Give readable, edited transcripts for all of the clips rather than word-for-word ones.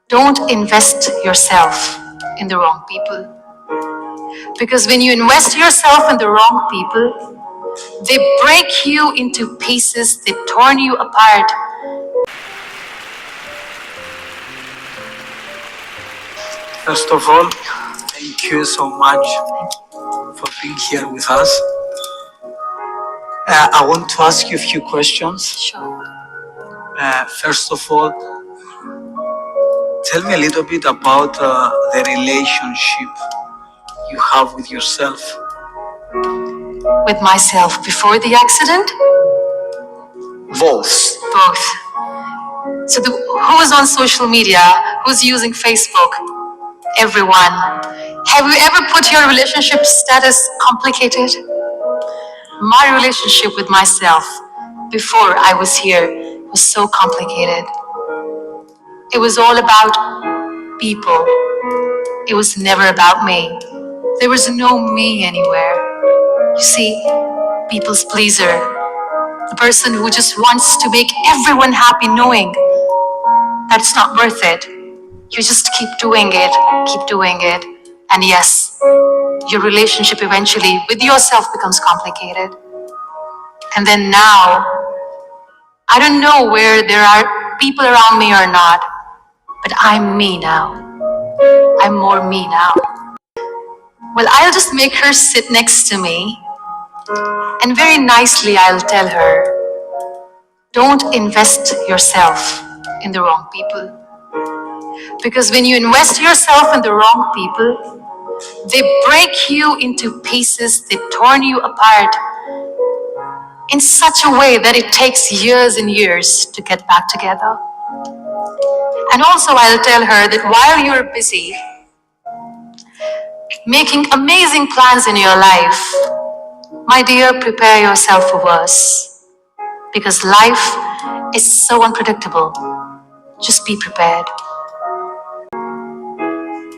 Don't invest yourself in the wrong people. Because when you invest yourself in the wrong people, they break you into pieces, they torn you apart. First of all, thank you so much for being here with us. I want to ask you a few questions. Sure. First of all, tell me a little bit about the relationship you have with yourself. With myself before the accident? Both. Both. So who's on social media? Who's using Facebook? Everyone. Have you ever put your relationship status complicated? My relationship with myself before I was here was so complicated. It was all about people. It was never about me. There was no me anywhere. You see, people's pleaser, the person who just wants to make everyone happy knowing that it's not worth it. You just keep doing it. And yes, your relationship eventually with yourself becomes complicated. And then now, I don't know where there are people around me or not, but I'm me now. I'm more me now. Well, I'll just make her sit next to me, and very nicely I'll tell her, don't invest yourself in the wrong people. Because when you invest yourself in the wrong people, they break you into pieces, they torn you apart in such a way that it takes years and years to get back together. And also I'll tell her that while you're busy making amazing plans in your life, my dear, prepare yourself for worse. Because life is so unpredictable. Just be prepared.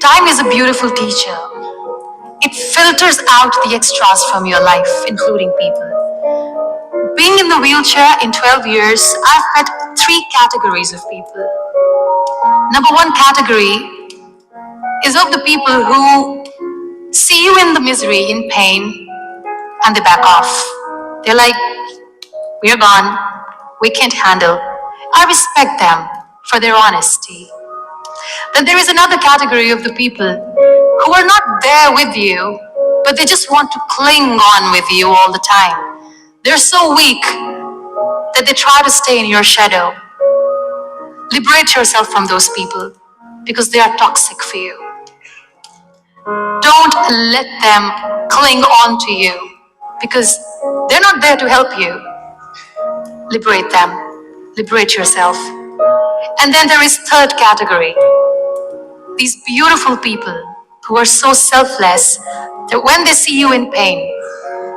Time is a beautiful teacher. It filters out the extras from your life, including people. Being in the wheelchair in 12 years, I've met 3 categories of people. Number 1 category is of the people who see you in the misery, in pain, and they back off. They're like, we're gone, we can't handle. I respect them for their honesty. Then there is another category of the people who are not there with you, but they just want to cling on with you all the time. They're so weak that they try to stay in your shadow. Liberate yourself from those people because they are toxic for you. Don't let them cling on to you because they're not there to help you. Liberate them. Liberate yourself. And then there is third category. These beautiful people who are so selfless that when they see you in pain,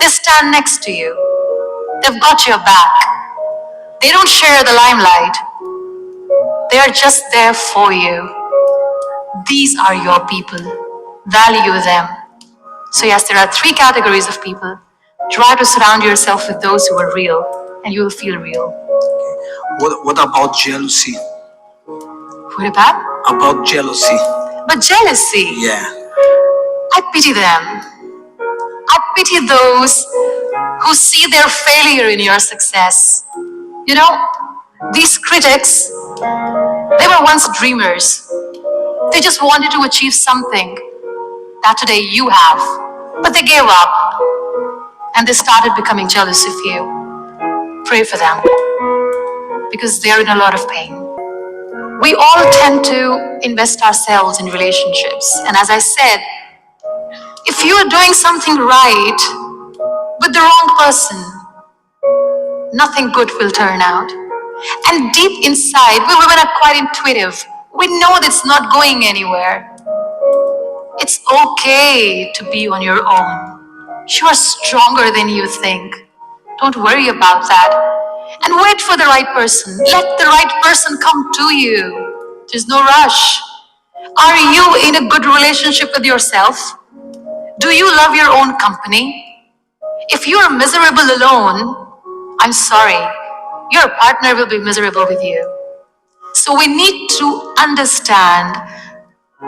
they stand next to you. They've got your back. They don't share the limelight. They are just there for you. These are your people. Value them. So yes, there are 3 categories of people. Try to surround yourself with those who are real, and you will feel real. What about jealousy? What about? About jealousy. But jealousy? Yeah. I pity them. I pity those who see their failure in your success. You know, these critics, they were once dreamers. They just wanted to achieve something that today you have, but they gave up and they started becoming jealous of you. Pray for them because they're in a lot of pain. We all tend to invest ourselves in relationships, and as I said, if you are doing something right with the wrong person, nothing good will turn out. And deep inside, we women are quite intuitive. We know that it's not going anywhere. It's okay to be on your own. You are stronger than you think. Don't worry about that. And wait for the right person. Let the right person come to you. There's no rush. Are you in a good relationship with yourself? Do you love your own company? If you are miserable alone, I'm sorry, your partner will be miserable with you. So we need to understand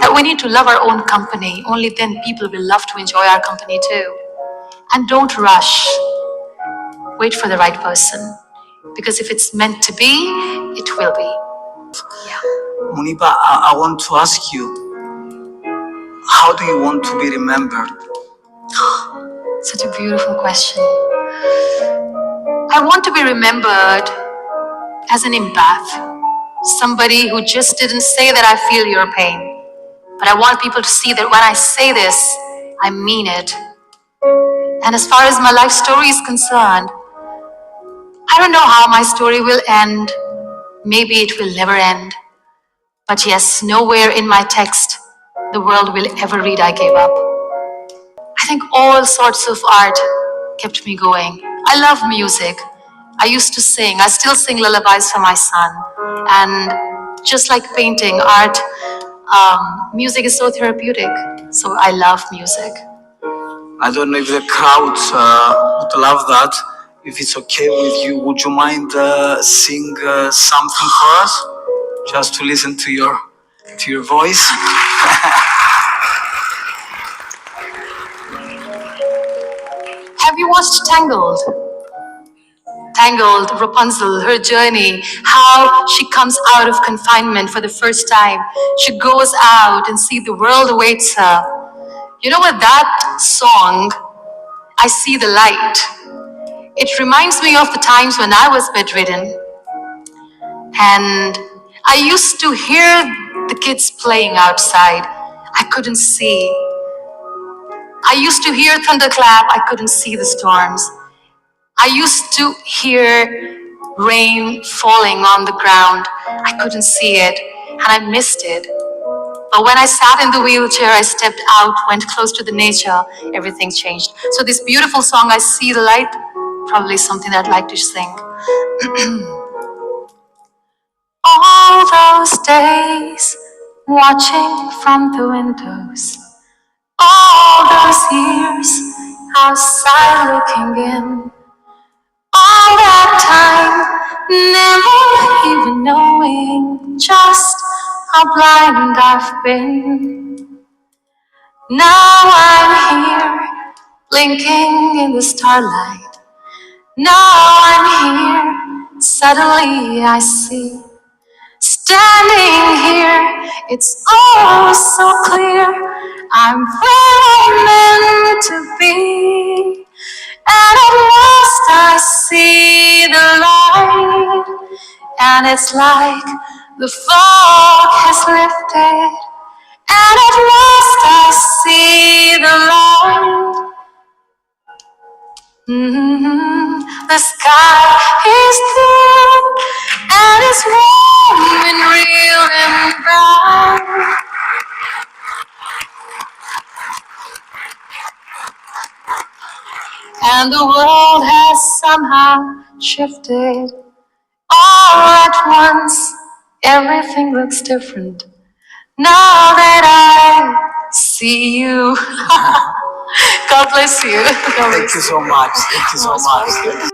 that we need to love our own company. Only then people will love to enjoy our company too. And don't rush. Wait for the right person. Because if it's meant to be, it will be. Yeah. Muniba, I want to ask you, how do you want to be remembered? Such a beautiful question. I want to be remembered as an empath, somebody who just didn't say that I feel your pain, but I want people to see that when I say this, I mean it. And as far as my life story is concerned, I don't know how my story will end. Maybe it will never end. But yes, nowhere in my text the world will ever read I gave up. I think all sorts of art kept me going. I love music. I used to sing. I still sing lullabies for my son. And just like painting, art, music is so therapeutic. So I love music. I don't know if the crowd would love that. If it's okay with you, would you mind sing something for us, just to listen to your voice? Have you watched Tangled? Tangled, Rapunzel, her journey, how she comes out of confinement for the first time. She goes out and see the world awaits her. You know what, that song, I See the Light, it reminds me of the times when I was bedridden. And I used to hear the kids playing outside. I couldn't see. I used to hear thunderclap. I couldn't see the storms. I used to hear rain falling on the ground. I couldn't see it, and I missed it. But when I sat in the wheelchair, I stepped out, went close to the nature, everything changed. So this beautiful song, I See the Light, probably something I'd like to sing. All those days, watching from the windows, all those years, outside looking in, all that time, never even knowing just how blind I've been. Now I'm here, blinking in the starlight. Now I'm here, suddenly I see. Standing here, it's all so clear. I'm where I'm meant to be. And at last I see the light, and it's like the fog has lifted. And at last I see the light. The sky is blue, and it's warm and real and bright. And the world has somehow shifted. All at once, everything looks different. Now that I see you. God bless you. God bless Thank you so much. Thank you so much.